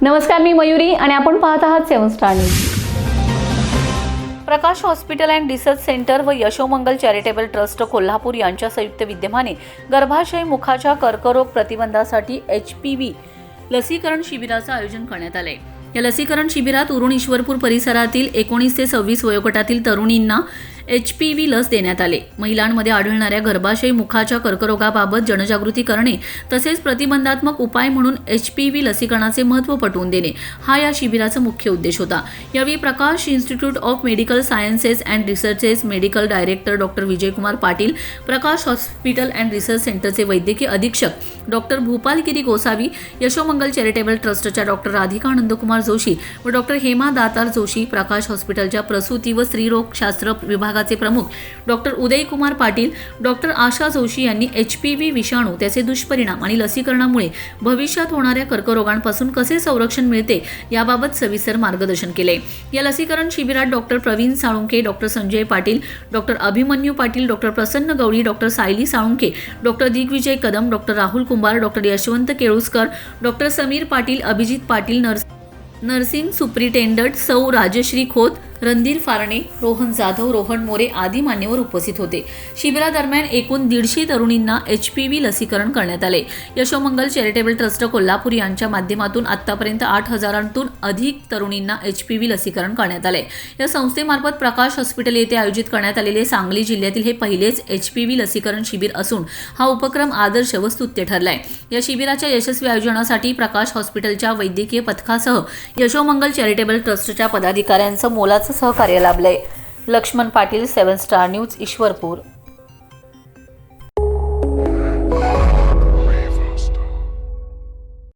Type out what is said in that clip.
नमस्कार, मी मयुरी आणि आपण पाहत आहात 7 star news. Prakash hospital and research centre व यशोमंगल चॅरिटेबल ट्रस्ट कोल्हापूर यांच्या संयुक्त विद्यमाने गर्भाशय मुखाच्या कर्करोग प्रतिबंधासाठी HPV लसीकरण शिबिराचं आयोजन करण्यात आले. या लसीकरण शिबिरात उरण ईश्वरपूर परिसरातील 19 ते 26 वयोगटातील तरुणींना HPV लस देण्यात आले. महिलांमध्ये आढळणाऱ्या गर्भाशय मुखाच्या कर्करोगाबाबत जनजागृती करणे तसेच प्रतिबंधात्मक उपाय म्हणून HPV लसीकरणाचे महत्त्व पटवून देणे हा या शिबिराचा मुख्य उद्देश होता. यावेळी Prakash institute of medical sciences and researches medical director doctor Vijaykumar Patil, Prakash hospital and research सेंटरचे वैद्यकीय अधीक्षक डॉक्टर भूपालगिरी गोसावी, यशोमंगल चॅरिटेबल ट्रस्टच्या डॉक्टर राधिका नंदकुमार जोशी व डॉक्टर हेमा दातार जोशी, प्रकाश हॉस्पिटलच्या प्रसूती व स्त्रीरोगशास्त्र विभागाचे प्रमुख डॉक्टर उदयकुमार पाटील, डॉक्टर आशा जोशी यांनी HPV विषाणू, त्याचे दुष्परिणाम आणि लसीकरणामुळे भविष्यात होणाऱ्या कर्करोगांपासून कसे संरक्षण मिळते याबाबत सविस्तर मार्गदर्शन केले. या लसीकरण शिबिरात doctor Pravin Salunke, doctor Sanjay Patil, doctor Abhimanyu Patil, doctor Prasanna Gawali, doctor Sayali Salunke, doctor Digvijay Kadam, doctor Rahul Kumbhar, doctor Yashwant Keluskar, doctor Sameer Patil, Abhijit Patil, nursing superintendent Sau Rajashree Khot, Randhir फारणे, Rohan Jadhav, Rohan More आदी मान्यवर उपस्थित होते. शिबिरादरम्यान एकूण 150 तरुणींना HPV लसीकरण करण्यात आले. यशोमंगल चॅरिटेबल ट्रस्ट कोल्हापूर यांच्या माध्यमातून आतापर्यंत 8,000हून अधिक तरुणींना HPV लसीकरण करण्यात आले. या संस्थेमार्फत प्रकाश हॉस्पिटल येथे आयोजित करण्यात आलेले सांगली जिल्ह्यातील हे पहिलेच HPV लसीकरण शिबिर असून हा उपक्रम आदर्श व स्तुत्य ठरलाय. या शिबिराच्या यशस्वी आयोजनासाठी प्रकाश हॉस्पिटलच्या वैद्यकीय पथकासह यशोमंगल चॅरिटेबल ट्रस्टच्या पदाधिकाऱ्यांचं मोलाचं सहकार्य लाभलंय. Laxman Patil, 7 star news, Ishwarpur.